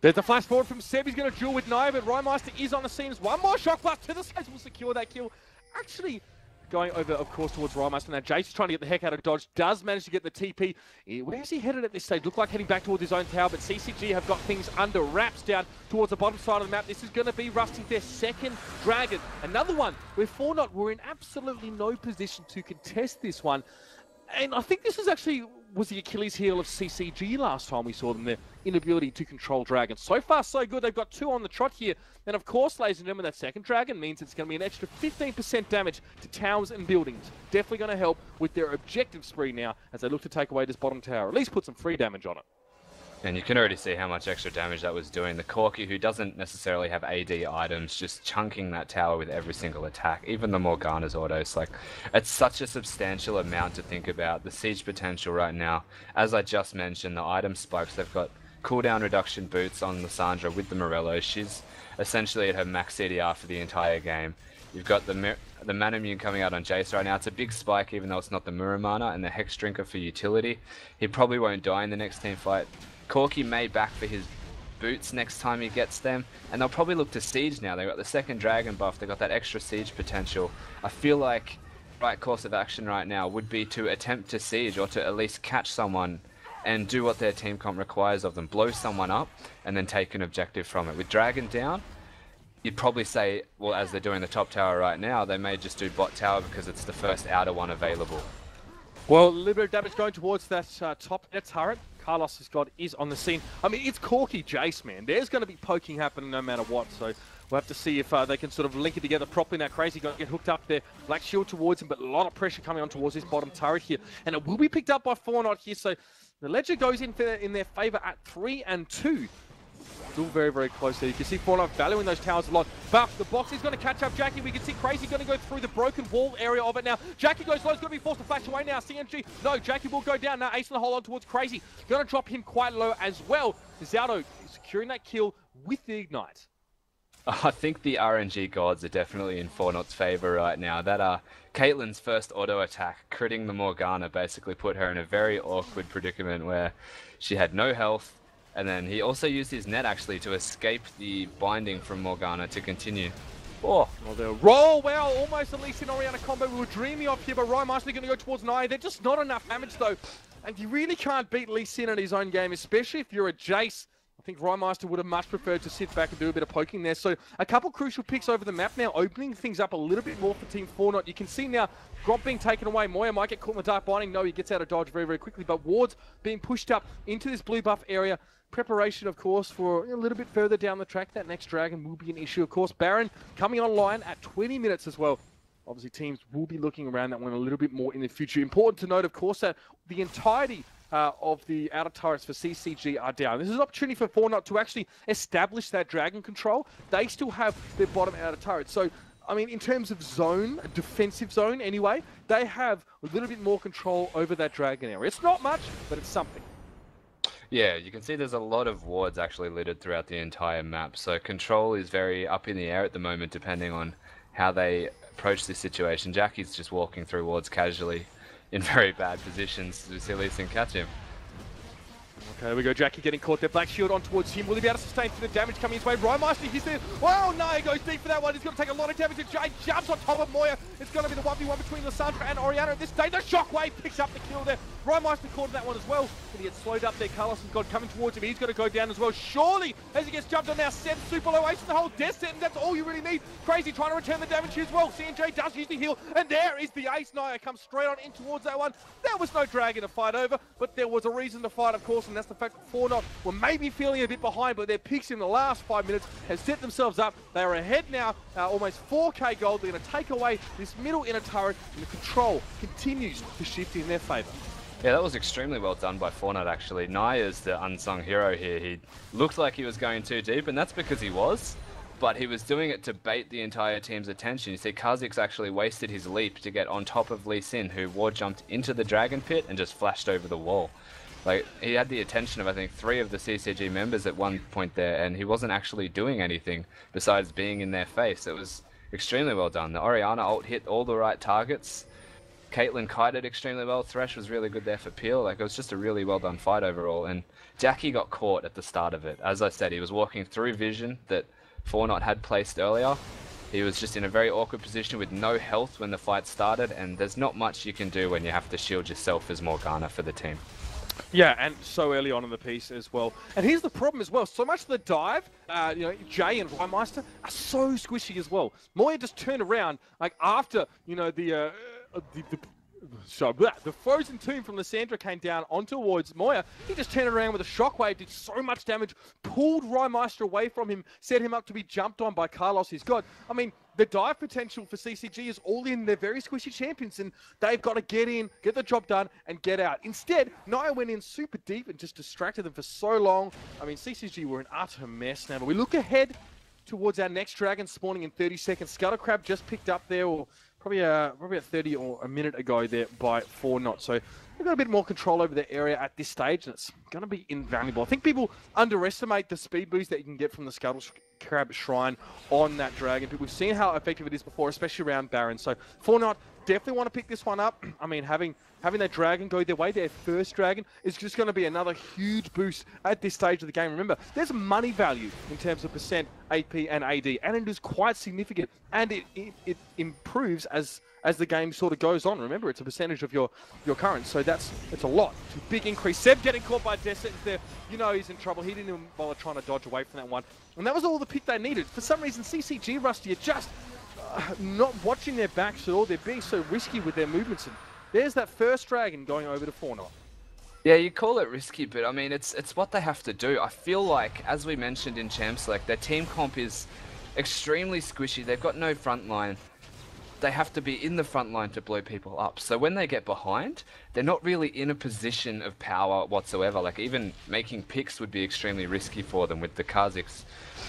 There's the flash forward from Seb. He's going to duel with Naya, but Rymeister is on the scene. One more Shock Blast to the sides will secure that kill. Actually, going over, of course, towards Rymeister. Now, Jace trying to get the heck out of dodge. Does manage to get the TP. Where's he headed at this stage? Look like heading back towards his own tower, but CCG have got things under wraps down towards the bottom side of the map. This is going to be Rusty, their second Dragon. Another one where 4-0 were in absolutely no position to contest this one. And I think this is actually was the Achilles heel of CCG last time we saw them, their inability to control Dragons. So far, so good. They've got 2 on the trot here. And of course, ladies and gentlemen, that second Dragon means it's going to be an extra 15% damage to towers and buildings. Definitely going to help with their objective spree now as they look to take away this bottom tower. At least put some free damage on it. And you can already see how much extra damage that was doing. The Corki, who doesn't necessarily have AD items, just chunking that tower with every single attack. Even the Morgana's autos. Like, it's such a substantial amount to think about. The siege potential right now, as I just mentioned, the item spikes, they've got cooldown reduction boots on Lissandra with the Morello. She's essentially at her max CDR for the entire game. You've got the Manamune coming out on Jace right now. It's a big spike, even though it's not the Muramana, and the Hex Drinker for utility. He probably won't die in the next team fight. Corki may back for his boots next time he gets them, and they'll probably look to siege now. They've got the second dragon buff, they've got that extra siege potential. I feel like right course of action right now would be to attempt to siege, or to at least catch someone and do what their team comp requires of them. Blow someone up, and then take an objective from it. With dragon down, you'd probably say, well, as they're doing the top tower right now, they may just do bot tower because it's the first outer one available. Well, a little bit of damage going towards that top turret. Carlos' God is on the scene. I mean, it's Corki Jace, man. There's going to be poking happening no matter what, so we'll have to see if they can sort of link it together properly. Now, Crazy going to get hooked up there. Black Shield towards him, but a lot of pressure coming on towards this bottom turret here. And it will be picked up by Fortnite here, so the Ledger goes in their favor at 3-2. Still very, very close there. You can see Fortnite valuing those towers a lot. But the box is going to catch up Jackie. We can see Crazy going to go through the broken wall area of it now. Jackie goes low. He's going to be forced to flash away now. CNG. No, Jackie will go down. Now Ace in the hold on towards Crazy. Going to drop him quite low as well. Zaldo securing that kill with the Ignite. I think the RNG gods are definitely in Fortnite's favor right now. That Caitlyn's first auto attack, critting the Morgana, basically put her in a very awkward predicament where she had no health. And then he also used his net, actually, to escape the binding from Morgana to continue. Oh, well, they'll roll well. Almost at least in Oriana combo. We were dreaming of here, but Ryan Meister going to go towards Naya. They're just not enough damage, though. And you really can't beat Lee Sin in his own game, especially if you're a Jace. I think Ryan Meister would have much preferred to sit back and do a bit of poking there. So a couple crucial picks over the map now, opening things up a little bit more for Team Fortnite. You can see now Gromp being taken away. Moya might get caught in the dark binding. No, he gets out of dodge very, very quickly. But Ward's being pushed up into this blue buff area. Preparation, of course, for a little bit further down the track. That next dragon will be an issue, of course. Baron coming online at 20 minutes as well. Obviously, teams will be looking around that one a little bit more in the future. Important to note, of course, that the entirety of the outer turrets for CCG are down. This is an opportunity for Fortnite to actually establish that dragon control. They still have their bottom outer turrets. So, I mean, in terms of zone, defensive zone anyway, they have a little bit more control over that dragon area. It's not much, but it's something. Yeah, you can see there's a lot of wards actually littered throughout the entire map, so control is very up in the air at the moment depending on how they approach this situation. Jackie's just walking through wards casually in very bad positions to see Lee Sin catch him. Okay, there we go. Jackie getting caught there. Black Shield on towards him. Will he be able to sustain through the damage coming his way? Rymeister, he's there. Wow, no, he goes deep for that one. He's going to take a lot of damage. Jay jumps on top of Moya. It's going to be the 1v1 between Lissandra and Oriana at this stage. The Shockwave picks up the kill there. Rymeister caught in that one as well. But he gets slowed up there. Carlos has got coming towards him. He's going to go down as well. Surely, as he gets jumped on now, Seth super low ace in the whole death set, and that's all you really need. Crazy trying to return the damage here as well. CNJ does use the heal, and there is the ace. Naya comes straight on in towards that one. There was no dragon to fight over, but there was a reason to fight, of course, and that's the fact that Fortnite were maybe feeling a bit behind, but their picks in the last 5 minutes has set themselves up. They are ahead now, almost 4k gold. They're going to take away this middle inner turret, and the control continues to shift in their favour. Yeah, that was extremely well done by Fortnite, actually. Naya's the unsung hero here. He looked like he was going too deep, and that's because he was, but he was doing it to bait the entire team's attention. You see, Kha'Zix actually wasted his leap to get on top of Lee Sin, who ward jumped into the dragon pit and just flashed over the wall. Like, he had the attention of, I think, 3 of the CCG members at one point there, and he wasn't actually doing anything besides being in their face. It was extremely well done. The Oriana ult hit all the right targets. Caitlyn kited extremely well. Thresh was really good there for Peel. Like, it was just a really well done fight overall. And Jackie got caught at the start of it. As I said, he was walking through vision that Fortnite had placed earlier. He was just in a very awkward position with no health when the fight started, and there's not much you can do when you have to shield yourself as Morgana for the team. Yeah, and so early on in the piece as well. And here's the problem as well. So much of the dive, Jay and Rymeister are so squishy as well. Moya just turned around, like, after, the frozen tomb from Lissandra came down onto towards Moya. He just turned around with a shockwave, did so much damage, pulled Rymeister away from him, set him up to be jumped on by Carlos, his god. I mean, the dive potential for CCG is all in. They're very squishy champions, and they've got to get in, get the job done, and get out. Instead, Naya went in super deep and just distracted them for so long. I mean, CCG were an utter mess now, but we look ahead towards our next dragon spawning in 30 seconds. Scuttlecrab just picked up there, or probably a 30 or a minute ago there by Fortnite. So they've got a bit more control over their area at this stage, and it's going to be invaluable. I think people underestimate the speed boost that you can get from the Scuttle Crab Shrine on that Dragon. But we've seen how effective it is before, especially around Baron. So Fortnite definitely want to pick this one up. I mean, having that Dragon go their way, their first Dragon, is just going to be another huge boost at this stage of the game. Remember, there's money value in terms of percent AP and AD, and it is quite significant, and it improves as the game sort of goes on. Remember, it's a percentage of your current, so it's a lot. It's a big increase. Seb getting caught by Desert there. You know he's in trouble. He didn't even bother trying to dodge away from that one. And that was all the pick they needed. For some reason, CCG Rusty are just not watching their backs at all. They're being so risky with their movements. And there's that first Dragon going over to Fortnite. Yeah, you call it risky, but I mean, it's what they have to do. I feel like, as we mentioned in Champ Select, their team comp is extremely squishy. They've got no front line. They have to be in the front line to blow people up. So when they get behind, they're not really in a position of power whatsoever. Like, even making picks would be extremely risky for them, with the Kha'Zix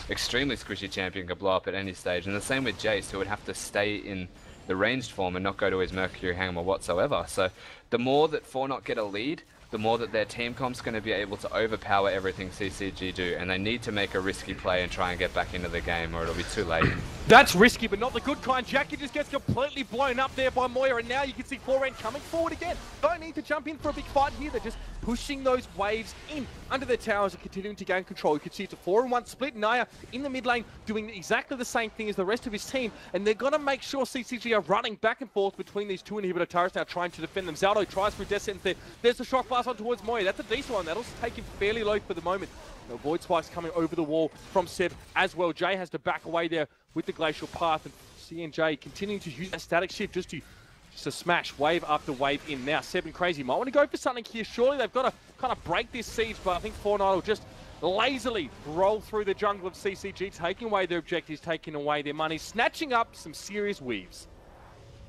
extremely squishy champion could blow up at any stage. And the same with Jace, who would have to stay in the ranged form and not go to his Mercury Hammer whatsoever. So the more that Fortnite get a lead, the more that their team comp's going to be able to overpower everything CCG do, and they need to make a risky play and try and get back into the game, or it'll be too late. That's risky, but not the good kind. Jackie just gets completely blown up there by Moya, and now you can see Forend coming forward again. Don't need to jump in for a big fight here. They're just pushing those waves in under their towers and continuing to gain control. You can see it's a 4-on-1 split. Naya in the mid lane doing exactly the same thing as the rest of his team, and they're going to make sure CCG are running back and forth between these two inhibitor turrets now, trying to defend them. Zaldo tries through Descent there. There's the shock blast on towards Moya. That's a decent one. That'll take him fairly low for the moment. No Void Spikes coming over the wall from Seb as well. Jay has to back away there with the Glacial Path, and CNJ continuing to use that static shift just to smash wave after wave in. Now Seb and Crazy might want to go for something here. Surely they've got to kind of break this siege, but I think Fortnite will just lazily roll through the jungle of CCG, taking away their objectives, taking away their money, snatching up some serious weaves.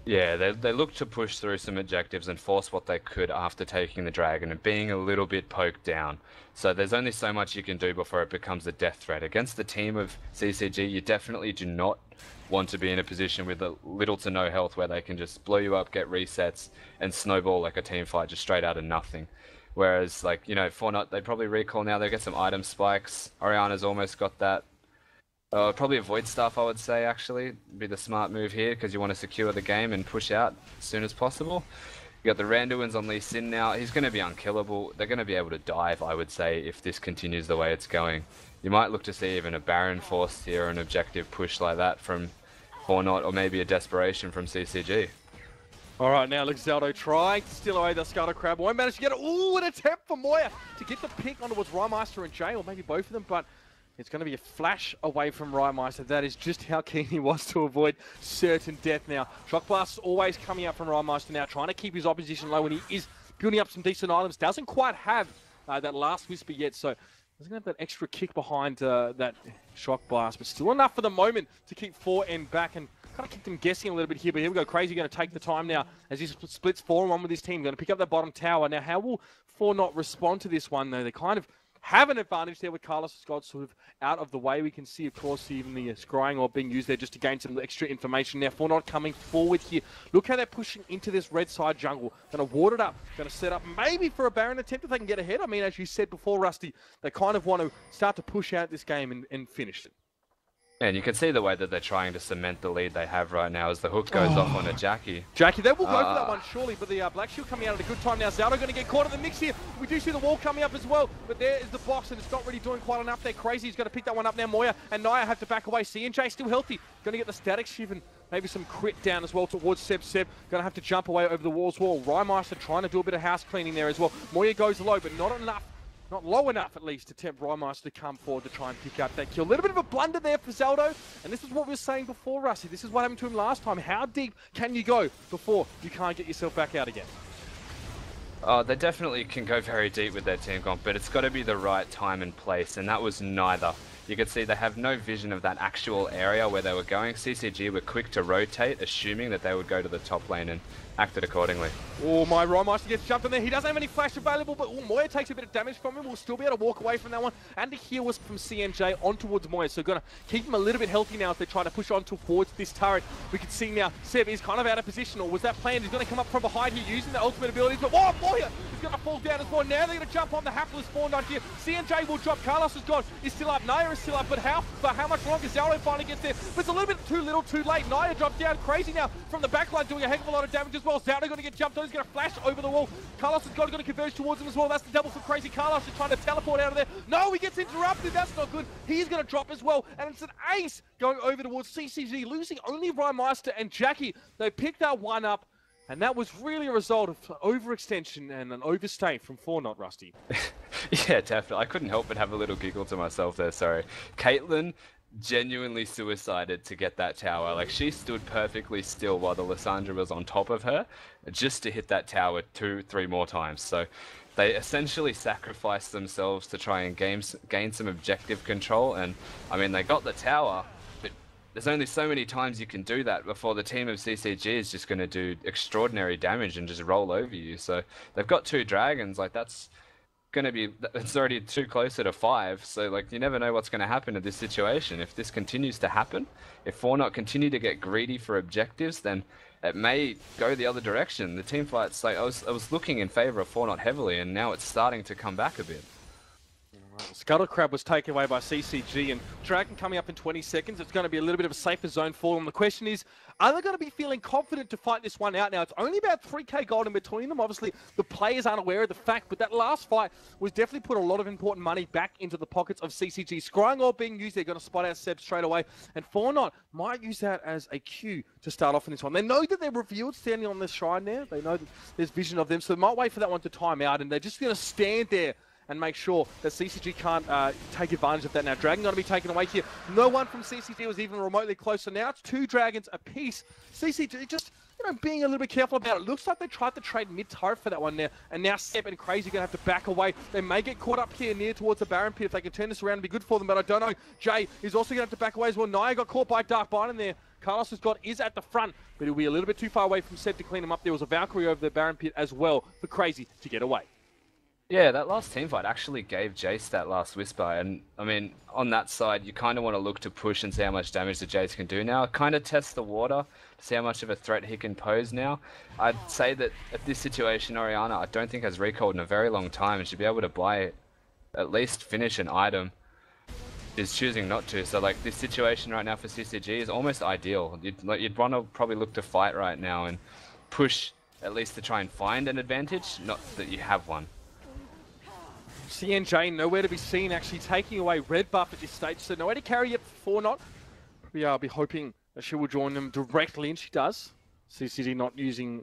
Yeah, they look to push through some objectives and force what they could after taking the Dragon and being a little bit poked down. So there's only so much you can do before it becomes a death threat. Against the team of CCG, you definitely do not want to be in a position with a little to no health where they can just blow you up, get resets, and snowball like a team fight just straight out of nothing. Whereas, like, you know, Fortnite, they probably recall now, they get some item spikes. Oriana's almost got that. Probably avoid stuff, I would say, actually. Be the smart move here, because you want to secure the game and push out as soon as possible. You got the Randuins on Lee Sin now. He's going to be unkillable. They're going to be able to dive, I would say, if this continues the way it's going. You might look to see even a Baron force here, an objective push like that from Fortnite, or maybe a desperation from CCG. All right, now looks Zaldo trying to steal away the Scuttle Crab. Won't manage to get it. Ooh, an attempt for Moya to get the pick on towards Rymeister and Jay, or maybe both of them, but it's going to be a flash away from Rymeister. That is just how keen he was to avoid certain death now. Shock Blast is always coming out from Rymeister now, trying to keep his opposition low, and he is building up some decent items. Doesn't quite have that last Whisper yet, so doesn't have that extra kick behind that Shock Blast, but still enough for the moment to keep 4N back and kind of keep them guessing a little bit here. But here we go. Crazy going to take the time now as he splits 4-on-1 with his team. Going to pick up that bottom tower. Now, how will Fortnite respond to this one, though? They kind of have an advantage there with Carlos Scott sort of out of the way. We can see, of course, even the scrying or being used there just to gain some extra information. Now, Fortnite coming forward here. Look how they're pushing into this red side jungle. Going to ward it up. Going to set up maybe for a Baron attempt if they can get ahead. I mean, as you said before, Rusty, they kind of want to start to push out this game and finish it. And you can see the way that they're trying to cement the lead they have right now as the hook goes off on a Jackie. Jackie, they will go for that one, surely, but the Black Shield coming out at a good time now. Zaldo going to get caught in the mix here. We do see the wall coming up as well, but there is the box, and it's not really doing quite enough there. Crazy's going to pick that one up now. Moya and Naya have to back away. CNJ still healthy. Going to get the static shiv and maybe some crit down as well towards Seb. Seb going to have to jump away over the wall's wall. Rymeister trying to do a bit of house cleaning there as well. Moya goes low, but not enough. Not low enough, at least, to tempt Rymeister to come forward to try and pick up that kill. A little bit of a blunder there for Zaldo, and this is what we were saying before, Rusty. This is what happened to him last time. How deep can you go before you can't get yourself back out again? They definitely can go very deep with their team comp, but it's got to be the right time and place, and that was neither. you could see they have no vision of that actual area where they were going. CCG were quick to rotate, assuming that they would go to the top lane and acted accordingly. Oh, my Rymeister gets jumped in there. He doesn't have any flash available, but Moya takes a bit of damage from him. We'll still be able to walk away from that one. And the heal was from CNJ on towards Moya. So going to keep him a little bit healthy now as they try to push on towards this turret. We can see now Seb is kind of out of position, or was that planned? He's going to come up from behind here using the ultimate abilities. But oh, Moya is going to fall down as well. Now they're going to jump on the hapless Fortnite here. CNJ will drop. Carlos is gone. He's still up. Naya is still up. But how much longer? Zaldo finally gets there. But it's a little bit too little, too late. Naya drops down. Crazy now from the backline, doing a heck of a lot of damage as well. Zaldo going to get jumped on. He's going to flash over the wall. Carlos is going to converge towards him as well. That's the double for Crazy. Carlos is trying to teleport out of there. No, he gets interrupted. That's not good. He's going to drop as well. And it's an ace going over towards CCG, losing only Rymeister and Jackie. They picked that one up. And that was really a result of overextension and an overstay from Fortnite, Rusty. Yeah, definitely. I couldn't help but have a little giggle to myself there, sorry. Caitlyn genuinely suicided to get that tower. Like, she stood perfectly still while the Lissandra was on top of her, just to hit that tower 2-3 more times. So they essentially sacrificed themselves to try and gain some objective control. And, I mean, they got the tower, but there's only so many times you can do that before the team of CCG is just going to do extraordinary damage and just roll over you. So they've got 2 dragons. Like, that's going to be, it's already too closer to 5. So, like, you never know what's going to happen in this situation. If this continues to happen, if Fortnite continue to get greedy for objectives, then it may go the other direction. The team fights, like, I was looking in favor of Fortnite heavily, and now it's starting to come back a bit. Scuttle Crab was taken away by CCG, and Dragon coming up in 20 seconds. It's going to be a little bit of a safer zone for them. The question is, are they going to be feeling confident to fight this one out now? It's only about 3k gold in between them. Obviously, the players aren't aware of the fact, but that last fight was definitely put a lot of important money back into the pockets of CCG. Scrying Orb being used, they're going to spot out Seb straight away, and Fortnite might use that as a cue to start off in this one. They know that they're revealed standing on the shrine there. They know that there's vision of them, so they might wait for that one to time out, and they're just going to stand there and make sure that CCG can't take advantage of that. Now, Dragon going to be taken away here. No one from CCG was even remotely close, so now it's 2 dragons apiece. CCG just, you know, being a little bit careful about it. Looks like they tried to trade mid-turret for that one there, and now Seb and Crazy are going to have to back away. They may get caught up here near towards the Baron Pit if they can turn this around and be good for them, but I don't know. Jay is also going to have to back away as well. Naya got caught by Dark Biden there. Carlos has got is at the front, but he'll be a little bit too far away from Seb to clean him up. There was a Valkyrie over the Baron Pit as well for Crazy to get away. Yeah, that last team fight actually gave Jace that last Whisper, and I mean, on that side, you kind of want to look to push and see how much damage the Jace can do now. Kind of test the water to see how much of a threat he can pose now. I'd say that at this situation, Orianna, I don't think has recalled in a very long time and should be able to buy at least finish an item. Is choosing not to, so like this situation right now for CCG is almost ideal. You'd want to probably look to fight right now and push at least to try and find an advantage, not that you have one. CNJ nowhere to be seen, actually taking away red buff at this stage, so nowhere to carry it for Fortnite. I'll be hoping that she will join them directly, and she does. CCG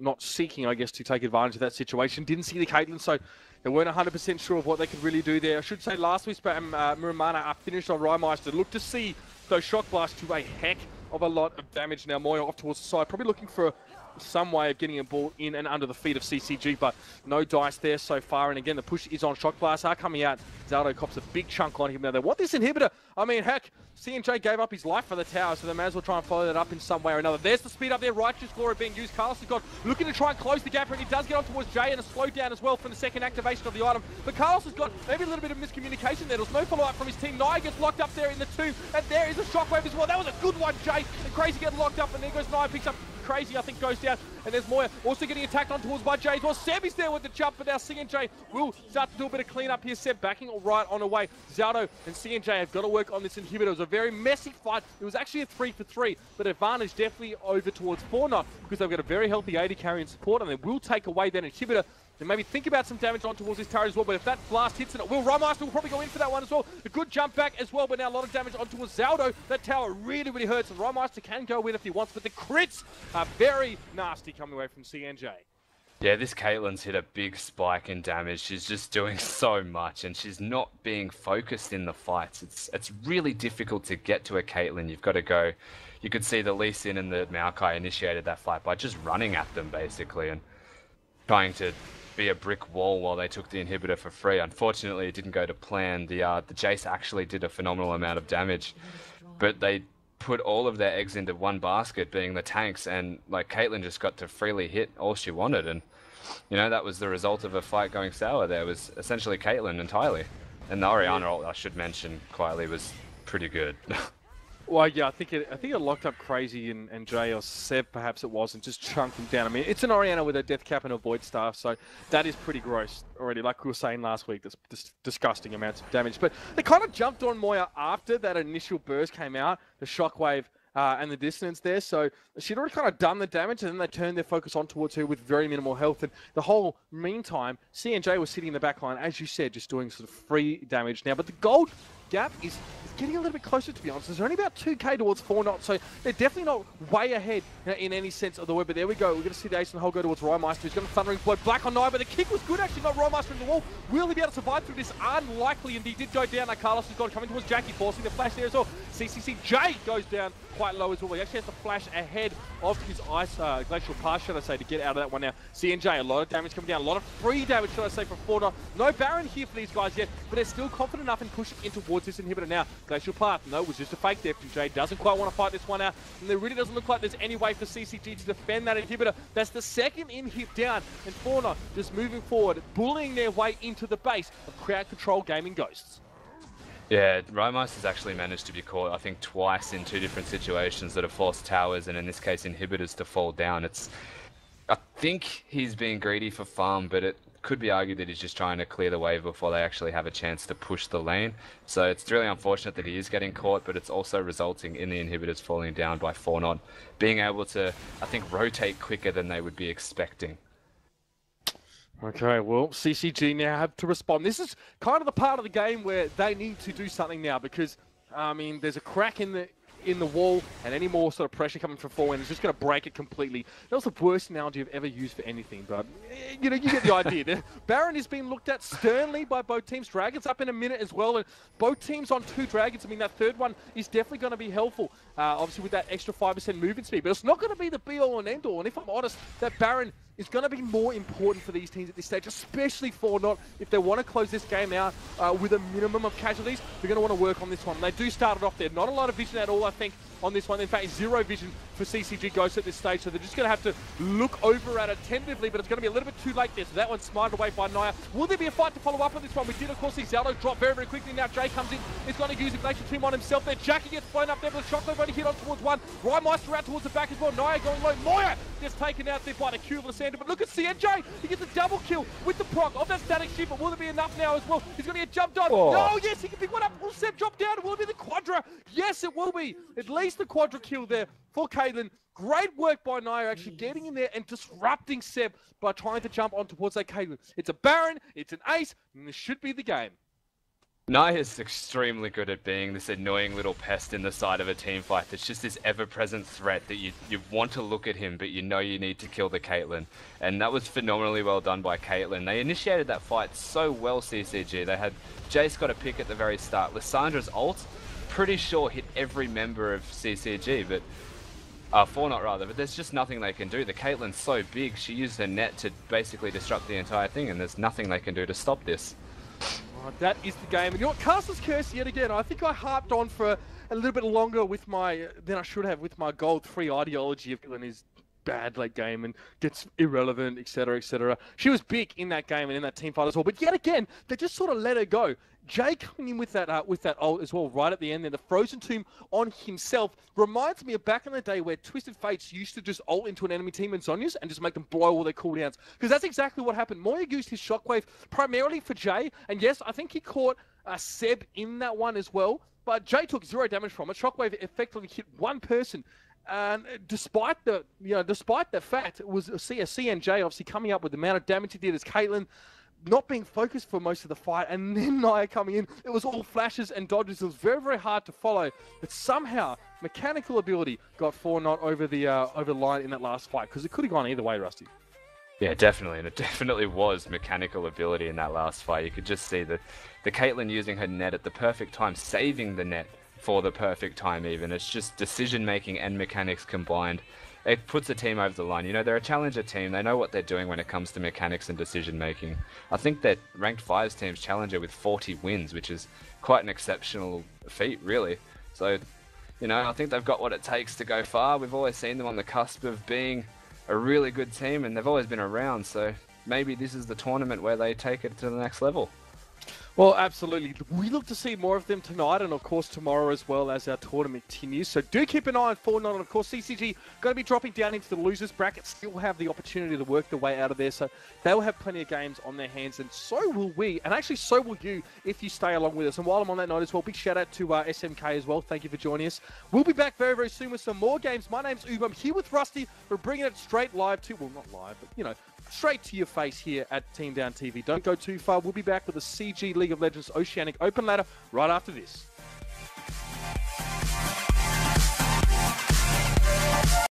not seeking, I guess, to take advantage of that situation. Didn't see the Caitlyn, so they weren't 100% sure of what they could really do there. I should say last week's Muramana are finished on Rymeister. Look to see those shock blasts do a heck of a lot of damage now. Moya off towards the side, probably looking for some way of getting a ball in and under the feet of CCG, but no dice there so far. And again, the push is on. Shock Blast are coming out. Zaldo cops a big chunk on him now. They want this inhibitor. I mean, heck, CNJ gave up his life for the tower, so they may as well try and follow that up in some way or another. There's the speed up there. Righteous Glory being used. Carlos has got looking to try and close the gap, and he does get on towards Jay, and a slowdown as well from the second activation of the item. But Carlos has got maybe a little bit of miscommunication there. There was no follow-up from his team. Naya gets locked up there in the 2, and there is a shockwave as well. That was a good one, Jay. And Crazy getting locked up, and there goes Naya, picks up Crazy, I think, goes down, and there's Moya also getting attacked on towards by Jay as well. Seb is there with the jump, but now CNJ will start to do a bit of cleanup here. Seb backing right on away. Zaldo and CNJ have got to work on this inhibitor. It was a very messy fight. It was actually a 3-for-3, but advantage definitely over towards Fortnite because they've got a very healthy AD carry and support, and they will take away that inhibitor. And maybe think about some damage on towards this turret as well, but if that blast hits it, Rymeister will probably go in for that one as well. A good jump back as well, but now a lot of damage on towards Zaldo. That tower really, really hurts, and Rymeister can go in if he wants, but the crits are very nasty coming away from CNJ. Yeah, this Caitlyn's hit a big spike in damage. She's just doing so much, and she's not being focused in the fights. It's really difficult to get to a Caitlyn. You've got to go. You could see the Lee Sin and the Maokai initiated that fight by just running at them, basically, and trying to be a brick wall while they took the inhibitor for free. Unfortunately, it didn't go to plan. The Jace actually did a phenomenal amount of damage, but they put all of their eggs into one basket, being the tanks, and like Caitlyn just got to freely hit all she wanted, and that was the result of a fight going sour. There was essentially Caitlyn entirely, and the Orianna ult, I should mention quietly, was pretty good. Well, yeah, I think it locked up Crazy and Jay or Seb, perhaps it was, and just chunked him down. I mean, it's an Orianna with a death cap and a void staff, so that is pretty gross already. Like we were saying last week, that's disgusting amounts of damage. But they kind of jumped on Moya after that initial burst came out, the shockwave and the dissonance there. So she'd already kind of done the damage, and then they turned their focus on towards her with very minimal health. And the whole meantime, CNJ was sitting in the back line, as you said, just doing sort of free damage now. But the gold gap is getting a little bit closer, to be honest. There's only about 2k towards 4-0, so they're definitely not way ahead in any sense of the word. But there we go. We're going to see the ace and the hole go towards Rymeister. He's going to Thundering Blow Black on 9, but the kick was good, actually, not Rymeister in the wall. Will he be able to survive through this? Unlikely, and he did go down. Now Carlos has got coming towards Jackie, forcing the flash there as well. CCCJ goes down quite low as well. He actually has to flash ahead of his ice glacial pass, should I say, to get out of that one now. CNJ, a lot of damage coming down, a lot of free damage, should I say, from 4-0. No Baron here for these guys yet, but they're still confident enough in pushing in towards this inhibitor now. Glacial path, no, it was just a fake there. Jay doesn't quite want to fight this one out, and there really doesn't look like there's any way for CCG to defend that inhibitor. That's the second inhib down, and 4-0 just moving forward, bullying their way into the base of Crowd Control Gaming Ghosts. Yeah, Rymeister's actually managed to be caught, I think, twice in 2 different situations that have forced towers, and in this case, inhibitors to fall down. I think he's being greedy for farm, but it could be argued that he's just trying to clear the wave before they actually have a chance to push the lane. So it's really unfortunate that he is getting caught, but it's also resulting in the inhibitors falling down by 4-0, being able to, I think, rotate quicker than they would be expecting. Okay, well, CCG now have to respond. This is kind of the part of the game where they need to do something now because, I mean, there's a crack in the wall, and any more sort of pressure coming from forward is just going to break it completely. That was the worst analogy I've ever used for anything, but you get the idea. Baron is being looked at sternly by both teams. Dragons up in a minute as well, and both teams on 2 Dragons. I mean, that third one is definitely going to be helpful, obviously with that extra 5% movement speed, but it's not going to be the be-all and end-all, and if I'm honest, that Baron is going to be more important for these teams at this stage, especially for not if they want to close this game out with a minimum of casualties. They're going to want to work on this one. They do start it off there. Not a lot of vision at all, I think, on this one. In fact, 0 vision for CCG Ghosts at this stage, so they're just going to have to look over at it tentatively, but it's going to be a little bit too late there. So that one's smited away by Naya. Will there be a fight to follow up on this one? We did, of course, see Zaldo drop very, very quickly. Now Jay comes in. He's going to use a Glacial Tomb on himself there. Jackie gets blown up there, but the Shockwave only hit on towards one. Rymeister out towards the back as well. Naya going low. Moya gets taken out there by the Q of the Sander, but look at CNJ. He gets a double kill with the proc of that static shift, but will there be enough now as well? He's going to get jumped on. Oh. No, yes, he can pick one up. Will Seb drop down? Will it be the Quadra? Yes, it will be. At least the Quadra kill there for Caitlyn. Great work by Naya, actually getting in there and disrupting Seb by trying to jump on towards that Caitlyn. It's a Baron, it's an ace, and this should be the game. Naya's extremely good at being this annoying little pest in the side of a team fight that's just this ever-present threat that you want to look at him, but you know you need to kill the Caitlyn. And that was phenomenally well done by Caitlyn. They initiated that fight so well, CCG. They had Jace got a pick at the very start. Lissandra's ult, pretty sure hit every member of CCG, but 4-0 rather, but there's just nothing they can do. The Caitlyn's so big, she used her net to basically disrupt the entire thing, and there's nothing they can do to stop this. Oh, that is the game. And you know what? Castl's Curse yet again. I think I harped on for a little bit longer with than I should have with my gold 3 ideology of Caitlyn is bad late game and gets irrelevant, etc., etc. She was big in that game and in that team fight as well, but yet again, they just sort of let her go. Jay coming in with that ult as well right at the end there, the Frozen Tomb on himself, reminds me of back in the day where Twisted Fates used to just ult into an enemy team in Zhonya's and just make them blow all their cooldowns. Because that's exactly what happened. Moya used his Shockwave primarily for Jay, and yes, I think he caught Seb in that one as well, but Jay took 0 damage from it. Shockwave effectively hit one person. And despite the fact it was a CNJ obviously coming up with the amount of damage he did as Caitlyn not being focused for most of the fight, and then Naya coming in, it was all flashes and dodges. It was very, very hard to follow, but somehow mechanical ability got 4-0 over the line in that last fight, because it could have gone either way, Rusty. Yeah, definitely, and it definitely was mechanical ability in that last fight. You could just see the Caitlyn using her net at the perfect time, saving the net for the perfect time even. It's just decision making and mechanics combined. it puts a team over the line. You know, they're a challenger team. They know what they're doing when it comes to mechanics and decision making. I think that ranked 5's team's challenger with 40 wins, which is quite an exceptional feat, really. So, you know, I think they've got what it takes to go far. We've always seen them on the cusp of being a really good team, and they've always been around. So maybe this is the tournament where they take it to the next level. Well, absolutely. We look to see more of them tonight and, of course, tomorrow as well as our tournament continues. So do keep an eye on Fortnite. And, of course, CCG going to be dropping down into the losers bracket. Still have the opportunity to work their way out of there. So they'll have plenty of games on their hands. And so will we. And actually, so will you if you stay along with us. And while I'm on that note as well, big shout out to SMK as well. Thank you for joining us. We'll be back very, very soon with some more games. My name's Uber. I'm here with Rusty. We're bringing it straight live to, well, not live, but, you know, straight to your face here at Team Down TV. Don't go too far. We'll be back with the CG League of Legends Oceanic Open Ladder right after this.